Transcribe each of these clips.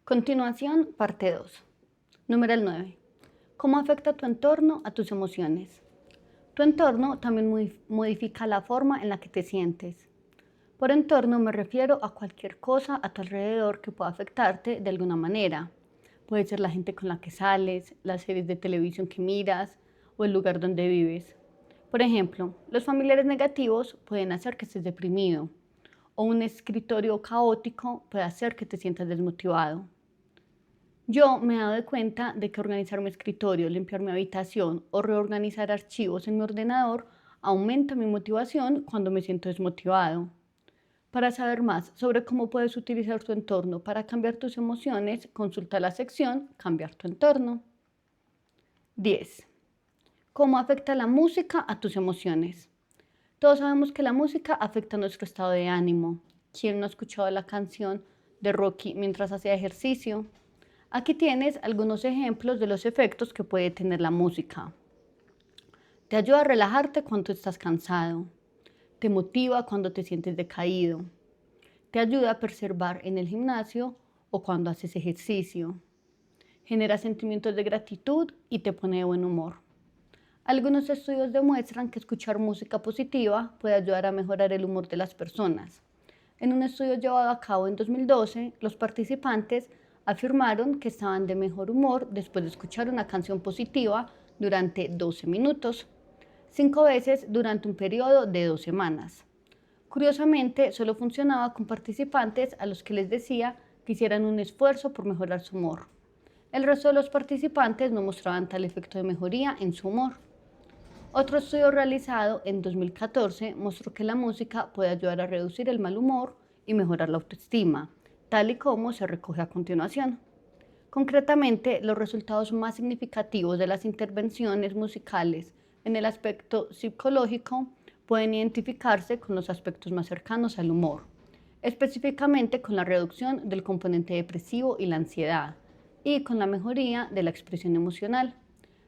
Continuación, parte 2. Número 9. ¿Cómo afecta tu entorno a tus emociones? Tu entorno también modifica la forma en la que te sientes. Por entorno me refiero a cualquier cosa a tu alrededor que pueda afectarte de alguna manera. Puede ser la gente con la que sales, las series de televisión que miras o el lugar donde vives. Por ejemplo, los familiares negativos pueden hacer que estés deprimido o un escritorio caótico puede hacer que te sientas desmotivado. Yo me he dado cuenta de que organizar mi escritorio, limpiar mi habitación o reorganizar archivos en mi ordenador aumenta mi motivación cuando me siento desmotivado. Para saber más sobre cómo puedes utilizar tu entorno para cambiar tus emociones, consulta la sección Cambiar tu entorno. 10. ¿Cómo afecta la música a tus emociones? Todos sabemos que la música afecta nuestro estado de ánimo. ¿Quién no ha escuchado la canción de Rocky mientras hacía ejercicio? Aquí tienes algunos ejemplos de los efectos que puede tener la música. Te ayuda a relajarte cuando estás cansado. Te motiva cuando te sientes decaído. Te ayuda a perseverar en el gimnasio o cuando haces ejercicio. Genera sentimientos de gratitud y te pone de buen humor. Algunos estudios demuestran que escuchar música positiva puede ayudar a mejorar el humor de las personas. En un estudio llevado a cabo en 2012, los participantes afirmaron que estaban de mejor humor después de escuchar una canción positiva durante 12 minutos, 5 veces durante un periodo de 2 semanas. Curiosamente, solo funcionaba con participantes a los que les decía que hicieran un esfuerzo por mejorar su humor. El resto de los participantes no mostraban tal efecto de mejoría en su humor. Otro estudio realizado en 2014 mostró que la música puede ayudar a reducir el mal humor y mejorar la autoestima, tal y como se recoge a continuación. Concretamente, los resultados más significativos de las intervenciones musicales en el aspecto psicológico pueden identificarse con los aspectos más cercanos al humor, específicamente con la reducción del componente depresivo y la ansiedad, y con la mejoría de la expresión emocional,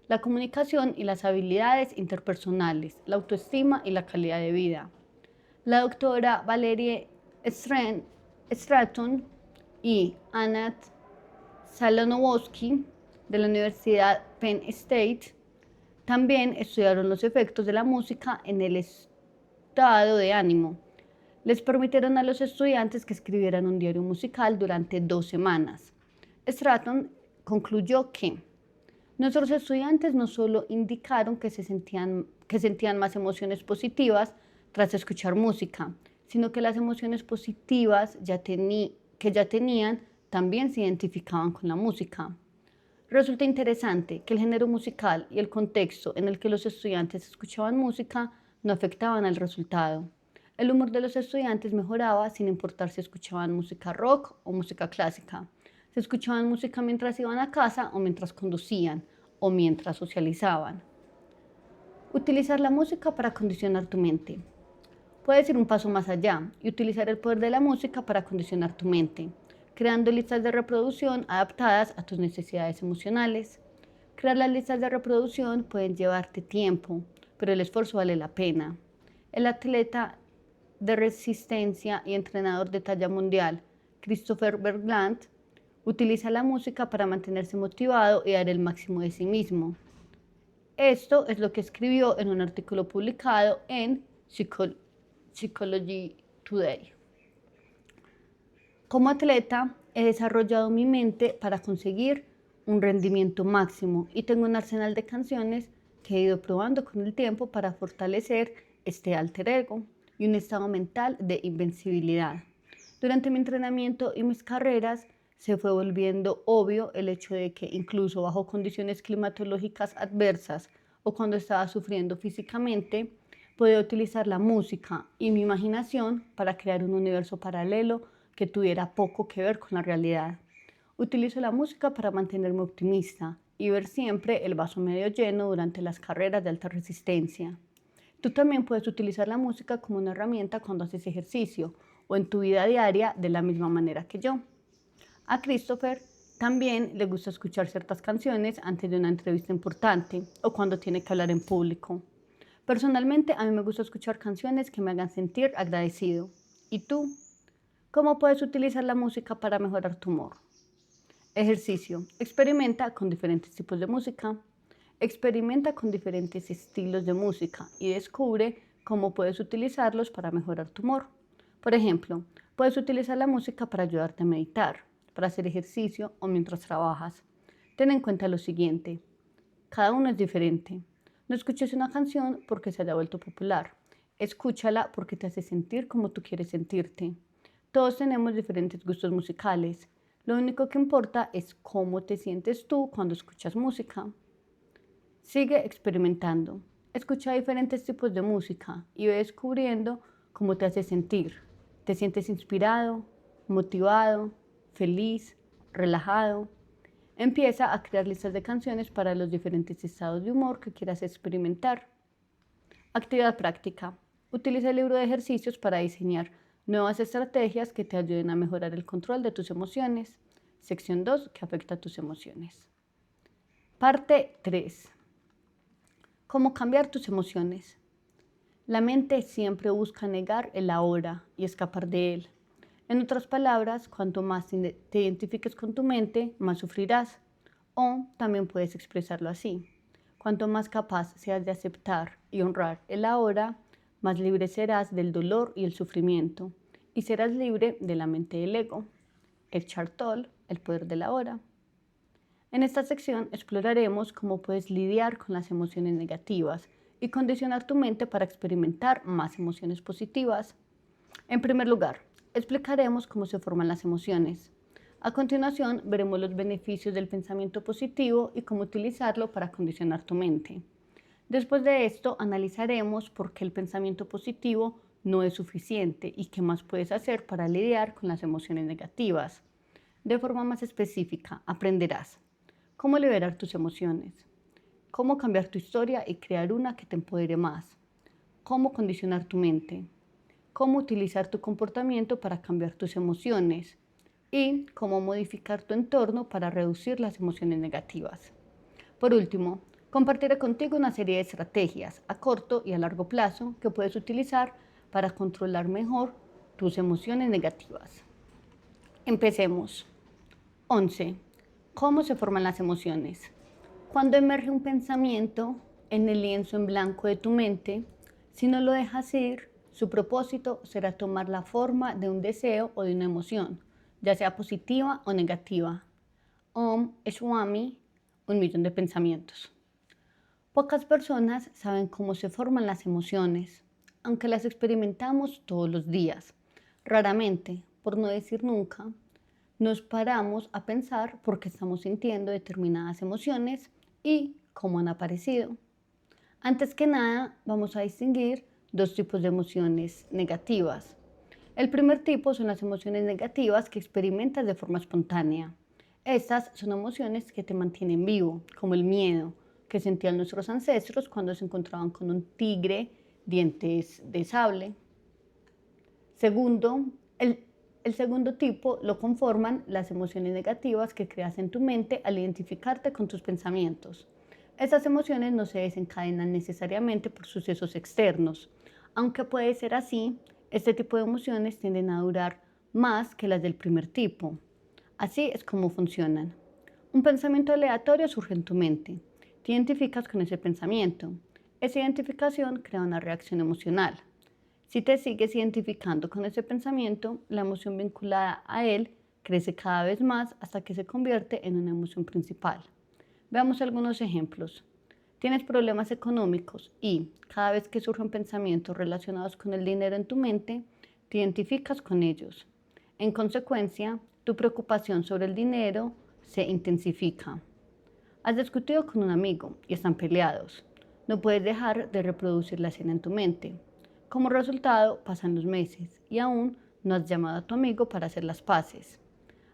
la comunicación y las habilidades interpersonales, la autoestima y la calidad de vida. La doctora Valerie Stratton y Anat Salonovsky de la Universidad Penn State también estudiaron los efectos de la música en el estado de ánimo. Les permitieron a los estudiantes que escribieran un diario musical durante 2 semanas. Stratton concluyó que nuestros estudiantes no solo indicaron que sentían más emociones positivas tras escuchar música, sino que las emociones positivas que ya tenían también se identificaban con la música. Resulta interesante que el género musical y el contexto en el que los estudiantes escuchaban música no afectaban al resultado. El humor de los estudiantes mejoraba sin importar si escuchaban música rock o música clásica. Si escuchaban música mientras iban a casa o mientras conducían o mientras socializaban. Utilizar la música para condicionar tu mente. Puedes ir un paso más allá y utilizar el poder de la música para condicionar tu mente, creando listas de reproducción adaptadas a tus necesidades emocionales. Crear las listas de reproducción pueden llevarte tiempo, pero el esfuerzo vale la pena. El atleta de resistencia y entrenador de talla mundial, Christopher Bergland, utiliza la música para mantenerse motivado y dar el máximo de sí mismo. Esto es lo que escribió en un artículo publicado en Psychology Today. Como atleta, he desarrollado mi mente para conseguir un rendimiento máximo y tengo un arsenal de canciones que he ido probando con el tiempo para fortalecer este alter ego y un estado mental de invencibilidad. Durante mi entrenamiento y mis carreras, se fue volviendo obvio el hecho de que incluso bajo condiciones climatológicas adversas o cuando estaba sufriendo físicamente, podía utilizar la música y mi imaginación para crear un universo paralelo que tuviera poco que ver con la realidad. Utilizo la música para mantenerme optimista y ver siempre el vaso medio lleno durante las carreras de alta resistencia. Tú también puedes utilizar la música como una herramienta cuando haces ejercicio o en tu vida diaria de la misma manera que yo. A Christopher también le gusta escuchar ciertas canciones antes de una entrevista importante o cuando tiene que hablar en público. Personalmente, a mí me gusta escuchar canciones que me hagan sentir agradecido. ¿Y tú? ¿Cómo puedes utilizar la música para mejorar tu humor? Ejercicio. Experimenta con diferentes tipos de música. Experimenta con diferentes estilos de música y descubre cómo puedes utilizarlos para mejorar tu humor. Por ejemplo, puedes utilizar la música para ayudarte a meditar, para hacer ejercicio o mientras trabajas. Ten en cuenta lo siguiente: cada uno es diferente. No escuches una canción porque se haya vuelto popular. Escúchala porque te hace sentir como tú quieres sentirte. Todos tenemos diferentes gustos musicales. Lo único que importa es cómo te sientes tú cuando escuchas música. Sigue experimentando. Escucha diferentes tipos de música y ve descubriendo cómo te hace sentir. ¿Te sientes inspirado, motivado, feliz, relajado? Empieza a crear listas de canciones para los diferentes estados de humor que quieras experimentar. Actividad práctica. Utiliza el libro de ejercicios para diseñar nuevas estrategias que te ayuden a mejorar el control de tus emociones. Sección 2, que afecta a tus emociones. Parte 3. ¿Cómo cambiar tus emociones? La mente siempre busca negar el ahora y escapar de él. En otras palabras, cuanto más te identifiques con tu mente, más sufrirás. O también puedes expresarlo así: cuanto más capaz seas de aceptar y honrar el ahora, más libre serás del dolor y el sufrimiento, y serás libre de la mente del ego. Eckhart Tolle, El poder del ahora. En esta sección exploraremos cómo puedes lidiar con las emociones negativas y condicionar tu mente para experimentar más emociones positivas. En primer lugar, explicaremos cómo se forman las emociones. A continuación, veremos los beneficios del pensamiento positivo y cómo utilizarlo para condicionar tu mente. Después de esto, analizaremos por qué el pensamiento positivo no es suficiente y qué más puedes hacer para lidiar con las emociones negativas. De forma más específica, aprenderás cómo liberar tus emociones, cómo cambiar tu historia y crear una que te empodere más, cómo condicionar tu mente, cómo utilizar tu comportamiento para cambiar tus emociones y cómo modificar tu entorno para reducir las emociones negativas. Por último, compartiré contigo una serie de estrategias a corto y a largo plazo que puedes utilizar para controlar mejor tus emociones negativas. Empecemos. 11. ¿Cómo se forman las emociones? Cuando emerge un pensamiento en el lienzo en blanco de tu mente, si no lo dejas ir, su propósito será tomar la forma de un deseo o de una emoción, ya sea positiva o negativa. Om Swami, 1.000.000 de pensamientos. Pocas personas saben cómo se forman las emociones, aunque las experimentamos todos los días. Raramente, por no decir nunca, nos paramos a pensar por qué estamos sintiendo determinadas emociones y cómo han aparecido. Antes que nada, vamos a distinguir dos tipos de emociones negativas. El primer tipo son las emociones negativas que experimentas de forma espontánea. Estas son emociones que te mantienen vivo, como el miedo que sentían nuestros ancestros cuando se encontraban con un tigre dientes de sable. El segundo tipo lo conforman las emociones negativas que creas en tu mente al identificarte con tus pensamientos. Estas emociones no se desencadenan necesariamente por sucesos externos. Aunque puede ser así, este tipo de emociones tienden a durar más que las del primer tipo. Así es como funcionan. Un pensamiento aleatorio surge en tu mente. Te identificas con ese pensamiento. Esa identificación crea una reacción emocional. Si te sigues identificando con ese pensamiento, la emoción vinculada a él crece cada vez más hasta que se convierte en una emoción principal. Veamos algunos ejemplos. Tienes problemas económicos y cada vez que surgen pensamientos relacionados con el dinero en tu mente, te identificas con ellos. En consecuencia, tu preocupación sobre el dinero se intensifica. Has discutido con un amigo y están peleados. No puedes dejar de reproducir la escena en tu mente. Como resultado, pasan los meses y aún no has llamado a tu amigo para hacer las paces.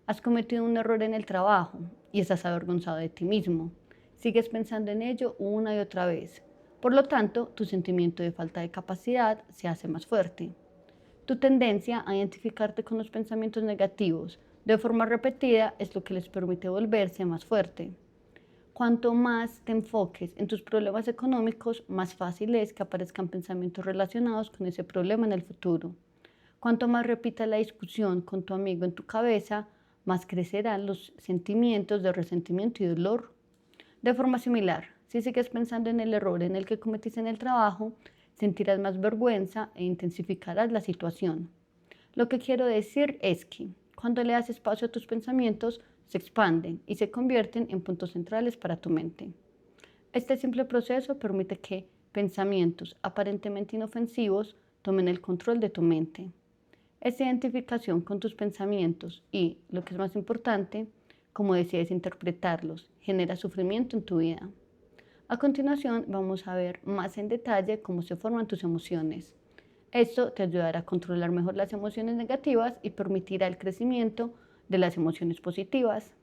Has cometido un error en el trabajo y estás avergonzado de ti mismo. Sigues pensando en ello una y otra vez. Por lo tanto, tu sentimiento de falta de capacidad se hace más fuerte. Tu tendencia a identificarte con los pensamientos negativos de forma repetida es lo que les permite volverse más fuerte. Cuanto más te enfoques en tus problemas económicos, más fácil es que aparezcan pensamientos relacionados con ese problema en el futuro. Cuanto más repitas la discusión con tu amigo en tu cabeza, más crecerán los sentimientos de resentimiento y dolor. De forma similar, si sigues pensando en el error en el que cometiste en el trabajo, sentirás más vergüenza e intensificarás la situación. Lo que quiero decir es que cuando le das espacio a tus pensamientos, se expanden y se convierten en puntos centrales para tu mente. Este simple proceso permite que pensamientos aparentemente inofensivos tomen el control de tu mente. Esta identificación con tus pensamientos y, lo que es más importante, cómo decides interpretarlos, genera sufrimiento en tu vida. A continuación, vamos a ver más en detalle cómo se forman tus emociones. Esto te ayudará a controlar mejor las emociones negativas y permitirá el crecimiento de las emociones positivas.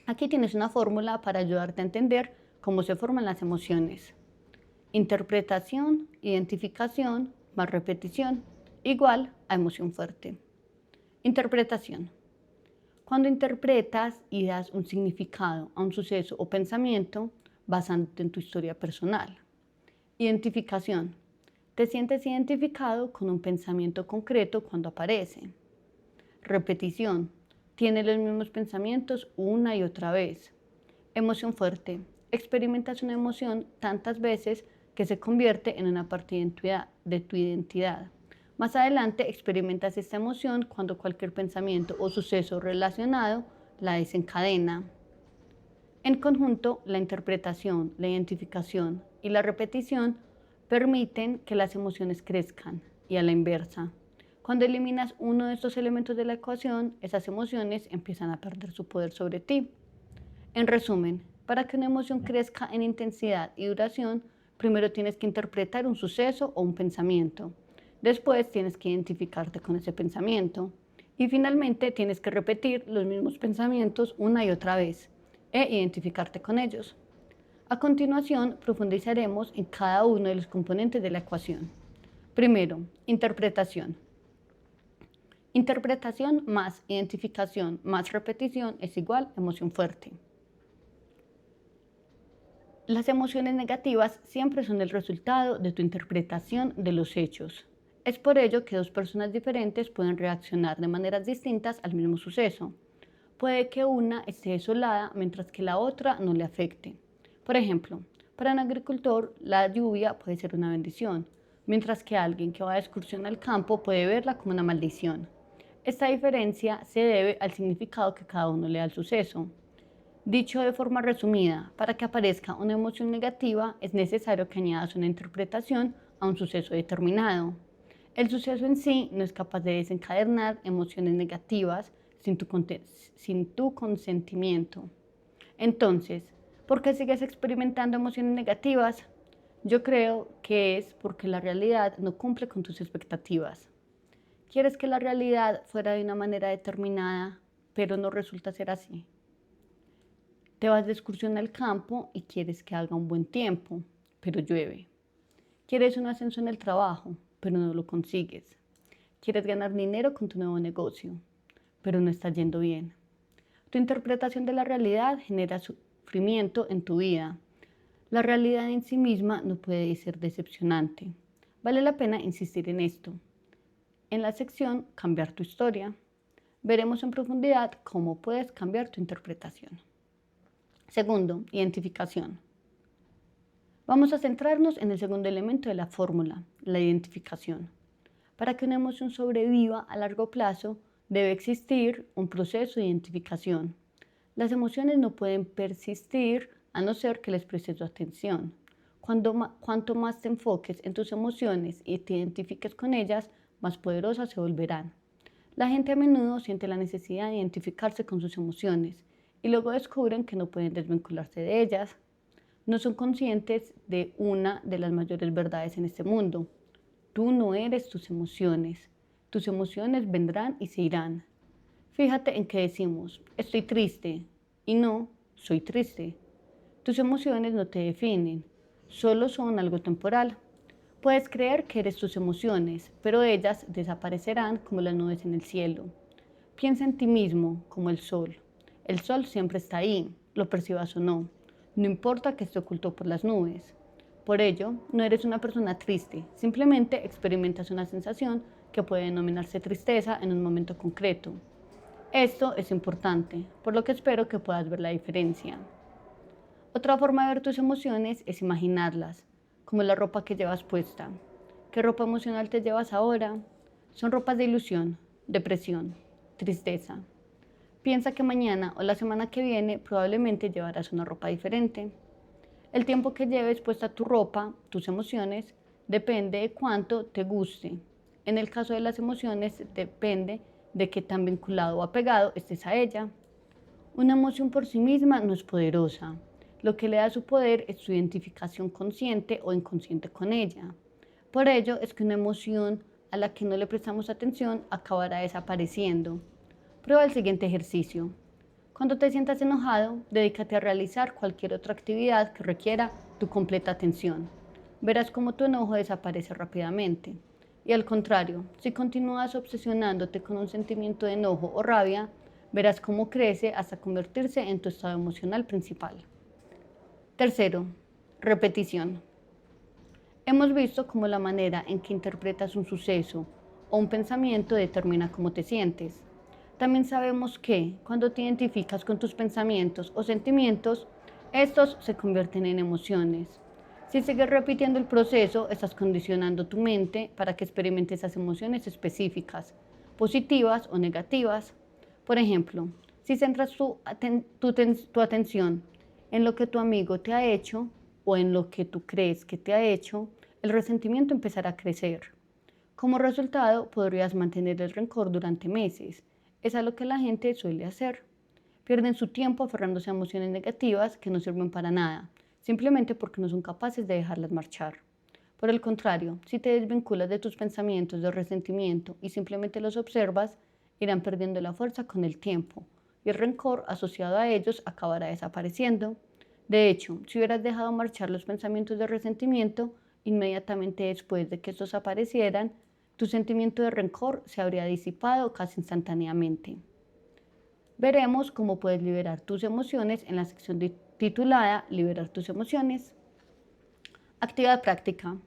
Aquí tienes una fórmula para ayudarte a entender cómo se forman las emociones. Interpretación, identificación más repetición igual a emoción fuerte. Interpretación. Cuando interpretas y das un significado a un suceso o pensamiento basándote en tu historia personal. Identificación. Te sientes identificado con un pensamiento concreto cuando aparece. Repetición. Tienes los mismos pensamientos una y otra vez. Emoción fuerte. Experimentas una emoción tantas veces que se convierte en una parte de tu identidad. Más adelante experimentas esta emoción cuando cualquier pensamiento o suceso relacionado la desencadena. En conjunto, la interpretación, la identificación y la repetición permiten que las emociones crezcan y a la inversa. Cuando eliminas uno de estos elementos de la ecuación, esas emociones empiezan a perder su poder sobre ti. En resumen, para que una emoción crezca en intensidad y duración, primero tienes que interpretar un suceso o un pensamiento. Después tienes que identificarte con ese pensamiento. Y finalmente tienes que repetir los mismos pensamientos una y otra vez e identificarte con ellos. A continuación, profundizaremos en cada uno de los componentes de la ecuación. Primero, interpretación. Interpretación más identificación más repetición es igual a emoción fuerte. Las emociones negativas siempre son el resultado de tu interpretación de los hechos. Es por ello que dos personas diferentes pueden reaccionar de maneras distintas al mismo suceso. Puede que una esté desolada mientras que la otra no le afecte. Por ejemplo, para un agricultor la lluvia puede ser una bendición, mientras que alguien que va de excursión al campo puede verla como una maldición. Esta diferencia se debe al significado que cada uno le da al suceso. Dicho de forma resumida, para que aparezca una emoción negativa es necesario que añadas una interpretación a un suceso determinado. El suceso en sí no es capaz de desencadenar emociones negativas sin tu consentimiento. Entonces, ¿por qué sigues experimentando emociones negativas? Yo creo que es porque la realidad no cumple con tus expectativas. Quieres que la realidad fuera de una manera determinada, pero no resulta ser así. Te vas de excursión al campo y quieres que haga un buen tiempo, pero llueve. Quieres un ascenso en el trabajo, pero no lo consigues. Quieres ganar dinero con tu nuevo negocio, pero no está yendo bien. Tu interpretación de la realidad genera sufrimiento en tu vida. La realidad en sí misma no puede ser decepcionante. Vale la pena insistir en esto. En la sección Cambiar tu historia, veremos en profundidad cómo puedes cambiar tu interpretación. Segundo, identificación. Vamos a centrarnos en el segundo elemento de la fórmula, la identificación. Para que una emoción sobreviva a largo plazo, debe existir un proceso de identificación. Las emociones no pueden persistir a no ser que les prestes tu atención. Cuanto más te enfoques en tus emociones y te identifiques con ellas, más poderosas se volverán. La gente a menudo siente la necesidad de identificarse con sus emociones y luego descubren que no pueden desvincularse de ellas. No son conscientes de una de las mayores verdades en este mundo. Tú no eres tus emociones. Tus emociones vendrán y se irán. Fíjate en que decimos, estoy triste, y no, soy triste. Tus emociones no te definen, solo son algo temporal. Puedes creer que eres tus emociones, pero ellas desaparecerán como las nubes en el cielo. Piensa en ti mismo como el sol. El sol siempre está ahí, lo percibas o no. No importa que esté oculto por las nubes. Por ello, no eres una persona triste, simplemente experimentas una sensación que puede denominarse tristeza en un momento concreto. Esto es importante, por lo que espero que puedas ver la diferencia. Otra forma de ver tus emociones es imaginarlas, como la ropa que llevas puesta. ¿Qué ropa emocional te llevas ahora? Son ropas de ilusión, depresión, tristeza. Piensa que mañana o la semana que viene probablemente llevarás una ropa diferente. El tiempo que lleves puesta tu ropa, tus emociones, depende de cuánto te guste. En el caso de las emociones, depende de qué tan vinculado o apegado estés a ella. Una emoción por sí misma no es poderosa. Lo que le da su poder es su identificación consciente o inconsciente con ella. Por ello es que una emoción a la que no le prestamos atención acabará desapareciendo. Prueba el siguiente ejercicio. Cuando te sientas enojado, dedícate a realizar cualquier otra actividad que requiera tu completa atención. Verás cómo tu enojo desaparece rápidamente. Y al contrario, si continúas obsesionándote con un sentimiento de enojo o rabia, verás cómo crece hasta convertirse en tu estado emocional principal. Tercero, repetición. Hemos visto cómo la manera en que interpretas un suceso o un pensamiento determina cómo te sientes. También sabemos que cuando te identificas con tus pensamientos o sentimientos, estos se convierten en emociones. Si sigues repitiendo el proceso, estás condicionando tu mente para que experimente esas emociones específicas, positivas o negativas. Por ejemplo, si centras tu atención en lo que tu amigo te ha hecho o en lo que tú crees que te ha hecho, el resentimiento empezará a crecer. Como resultado, podrías mantener el rencor durante meses. Es a lo que la gente suele hacer. Pierden su tiempo aferrándose a emociones negativas que no sirven para nada, simplemente porque no son capaces de dejarlas marchar. Por el contrario, si te desvinculas de tus pensamientos de resentimiento y simplemente los observas, irán perdiendo la fuerza con el tiempo y el rencor asociado a ellos acabará desapareciendo. De hecho, si hubieras dejado marchar los pensamientos de resentimiento, inmediatamente después de que estos aparecieran, tu sentimiento de rencor se habría disipado casi instantáneamente. Veremos cómo puedes liberar tus emociones en la sección titulada Liberar tus emociones. Actividad práctica.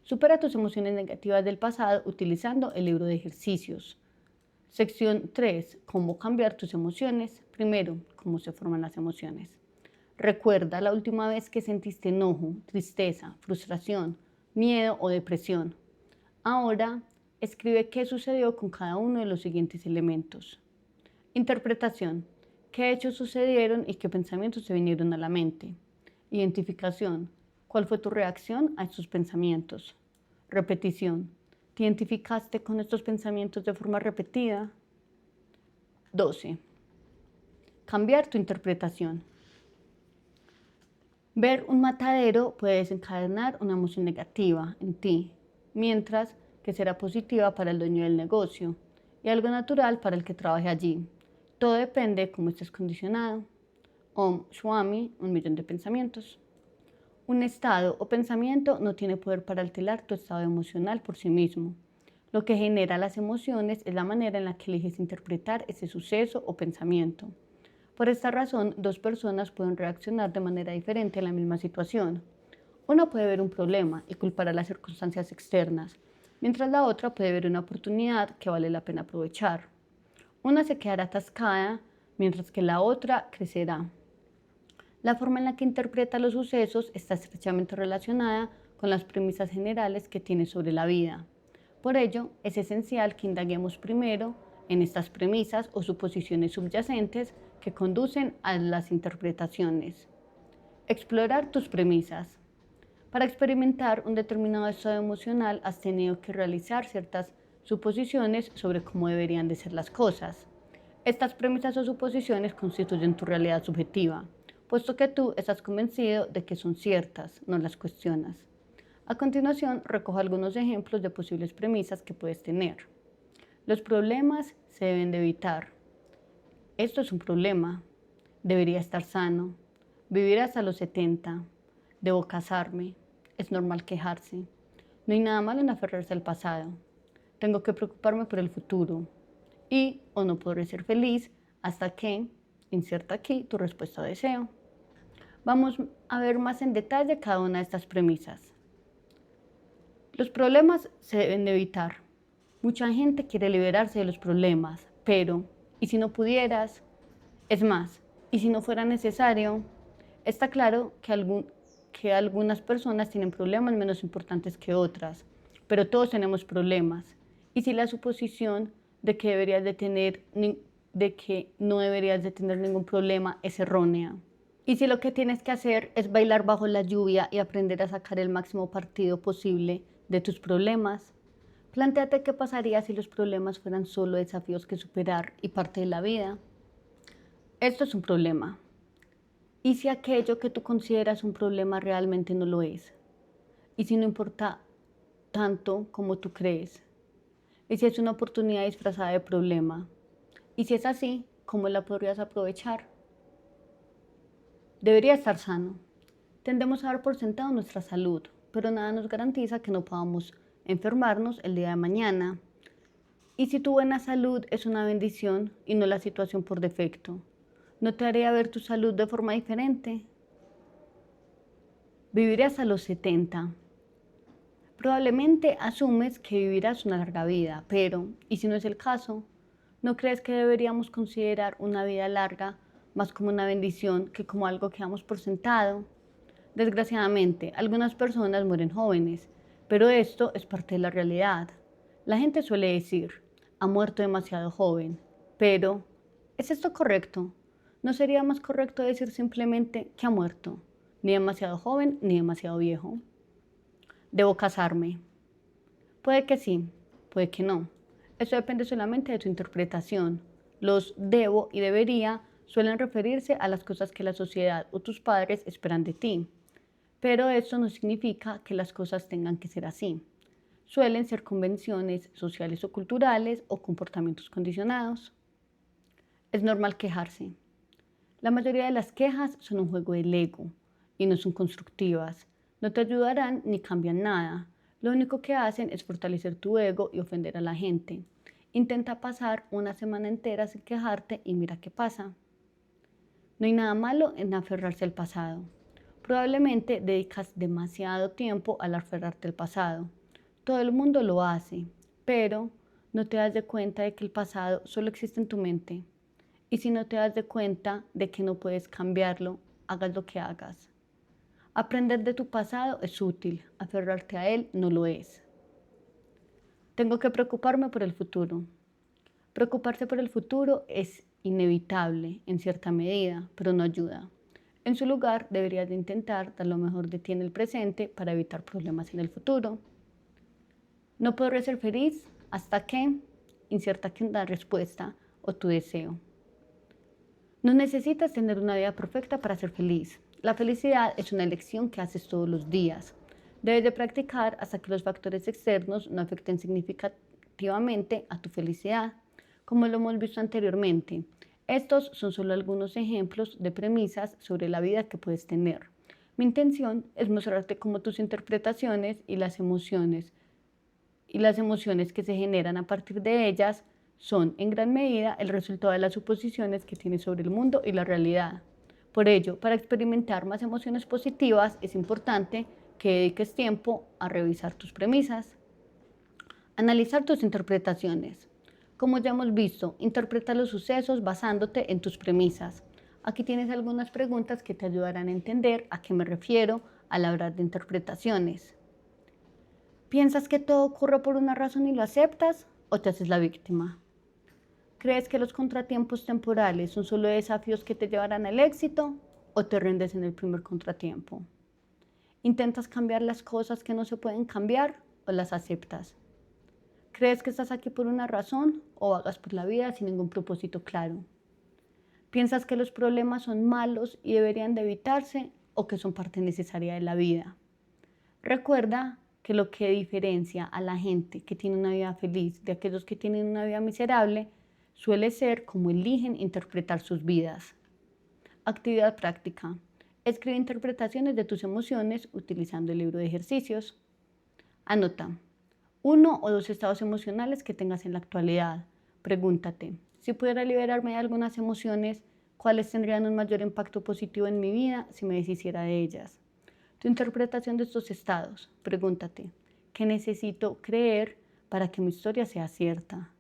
Supera tus emociones negativas del pasado utilizando el libro de ejercicios. Sección 3. Cómo cambiar tus emociones. Primero, cómo se forman las emociones. Recuerda la última vez que sentiste enojo, tristeza, frustración, miedo o depresión. Ahora, escribe qué sucedió con cada uno de los siguientes elementos. Interpretación. ¿Qué hechos sucedieron y qué pensamientos te vinieron a la mente? Identificación. ¿Cuál fue tu reacción a estos pensamientos? Repetición. ¿Te identificaste con estos pensamientos de forma repetida? 12. Cambiar tu interpretación. Ver un matadero puede desencadenar una emoción negativa en ti, mientras que será positiva para el dueño del negocio y algo natural para el que trabaje allí. Todo depende de cómo estés condicionado. Om Swami, 1.000.000 de pensamientos. Un estado o pensamiento no tiene poder para alterar tu estado emocional por sí mismo. Lo que genera las emociones es la manera en la que eliges interpretar ese suceso o pensamiento. Por esta razón, dos personas pueden reaccionar de manera diferente a la misma situación. Una puede ver un problema y culpar a las circunstancias externas, mientras la otra puede ver una oportunidad que vale la pena aprovechar. Una se quedará atascada, mientras que la otra crecerá. La forma en la que interpreta los sucesos está estrechamente relacionada con las premisas generales que tiene sobre la vida. Por ello, es esencial que indaguemos primero en estas premisas o suposiciones subyacentes que conducen a las interpretaciones. Explorar tus premisas. Para experimentar un determinado estado emocional has tenido que realizar ciertas suposiciones sobre cómo deberían de ser las cosas. Estas premisas o suposiciones constituyen tu realidad subjetiva, puesto que tú estás convencido de que son ciertas, no las cuestionas. A continuación, recojo algunos ejemplos de posibles premisas que puedes tener. Los problemas se deben de evitar. Esto es un problema. Debería estar sano. Vivir hasta los 70. Debo casarme. Es normal quejarse. No hay nada malo en aferrarse al pasado. Tengo que preocuparme por el futuro. Y o no podré ser feliz hasta que, inserta aquí tu respuesta o deseo. Vamos a ver más en detalle cada una de estas premisas. Los problemas se deben de evitar. Mucha gente quiere liberarse de los problemas, pero Y si no pudieras, es más, y si no fuera necesario, está claro que algunas personas tienen problemas menos importantes que otras, pero todos tenemos problemas. Y si la suposición de que de que no deberías de tener ningún problema es errónea. Y si lo que tienes que hacer es bailar bajo la lluvia y aprender a sacar el máximo partido posible de tus problemas, plantéate qué pasaría si los problemas fueran solo desafíos que superar y parte de la vida. Esto es un problema. ¿Y si aquello que tú consideras un problema realmente no lo es? ¿Y si no importa tanto como tú crees? ¿Y si es una oportunidad disfrazada de problema? Y si es así, ¿cómo la podrías aprovechar? Debería estar sano. Tendemos a dar por sentado nuestra salud, pero nada nos garantiza que no podamos enfermarnos el día de mañana. ¿Y si tu buena salud es una bendición y no la situación por defecto? ¿No te haría ver tu salud de forma diferente? Vivirás a los 70. Probablemente asumes que vivirás una larga vida, pero, ¿y si no es el caso? ¿No crees que deberíamos considerar una vida larga más como una bendición que como algo que damos por sentado? Desgraciadamente, algunas personas mueren jóvenes, pero esto es parte de la realidad. La gente suele decir, ha muerto demasiado joven, pero ¿es esto correcto? ¿No sería más correcto decir simplemente que ha muerto? Ni demasiado joven ni demasiado viejo. ¿Debo casarme? Puede que sí, puede que no. Eso depende solamente de tu interpretación. Los debo y debería suelen referirse a las cosas que la sociedad o tus padres esperan de ti. Pero eso no significa que las cosas tengan que ser así. Suelen ser convenciones sociales o culturales o comportamientos condicionados. Es normal quejarse. La mayoría de las quejas son un juego del ego y no son constructivas. No te ayudarán ni cambian nada. Lo único que hacen es fortalecer tu ego y ofender a la gente. Intenta pasar una semana entera sin quejarte y mira qué pasa. No hay nada malo en aferrarse al pasado. Probablemente dedicas demasiado tiempo al aferrarte al pasado. Todo el mundo lo hace, pero no te das de cuenta de que el pasado solo existe en tu mente. Y si no te das de cuenta de que no puedes cambiarlo, hagas lo que hagas. Aprender de tu pasado es útil, aferrarte a él no lo es. Tengo que preocuparme por el futuro. Preocuparse por el futuro es inevitable en cierta medida, pero no ayuda. En su lugar, deberías de intentar dar lo mejor de ti en el presente para evitar problemas en el futuro. No podré ser feliz hasta que inserta que una respuesta o tu deseo. No necesitas tener una vida perfecta para ser feliz. La felicidad es una elección que haces todos los días. Debes de practicar hasta que los factores externos no afecten significativamente a tu felicidad, como lo hemos visto anteriormente. Estos son solo algunos ejemplos de premisas sobre la vida que puedes tener. Mi intención es mostrarte cómo tus interpretaciones y las emociones que se generan a partir de ellas son en gran medida el resultado de las suposiciones que tienes sobre el mundo y la realidad. Por ello, para experimentar más emociones positivas es importante que dediques tiempo a revisar tus premisas. Analizar tus interpretaciones. Como ya hemos visto, interpreta los sucesos basándote en tus premisas. Aquí tienes algunas preguntas que te ayudarán a entender a qué me refiero al hablar de interpretaciones. ¿Piensas que todo ocurre por una razón y lo aceptas o te haces la víctima? ¿Crees que los contratiempos temporales son solo desafíos que te llevarán al éxito o te rindes en el primer contratiempo? ¿Intentas cambiar las cosas que no se pueden cambiar o las aceptas? ¿Crees que estás aquí por una razón o vagas por la vida sin ningún propósito claro? ¿Piensas que los problemas son malos y deberían de evitarse o que son parte necesaria de la vida? Recuerda que lo que diferencia a la gente que tiene una vida feliz de aquellos que tienen una vida miserable suele ser cómo eligen interpretar sus vidas. Actividad práctica. Escribe interpretaciones de tus emociones utilizando el libro de ejercicios. Anota 1 o 2 estados emocionales que tengas en la actualidad. Pregúntate, si pudiera liberarme de algunas emociones, ¿cuáles tendrían un mayor impacto positivo en mi vida si me deshiciera de ellas? Tu interpretación de estos estados. Pregúntate, ¿qué necesito creer para que mi historia sea cierta?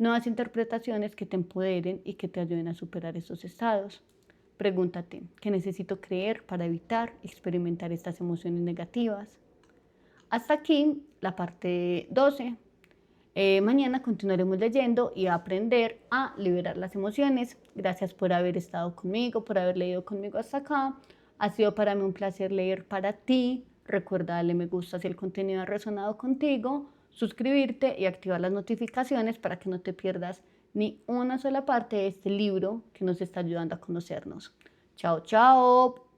nuevas interpretaciones que te empoderen y que te ayuden a superar estos estados. Pregúntate, ¿qué necesito creer para evitar experimentar estas emociones negativas? Hasta aquí la parte 12. Mañana continuaremos leyendo y a aprender a liberar las emociones. Gracias por haber estado conmigo, por haber leído conmigo hasta acá. Ha sido para mí un placer leer para ti. Recuerda darle me gusta si el contenido ha resonado contigo, suscribirte y activar las notificaciones para que no te pierdas ni una sola parte de este libro que nos está ayudando a conocernos. Chao, chao.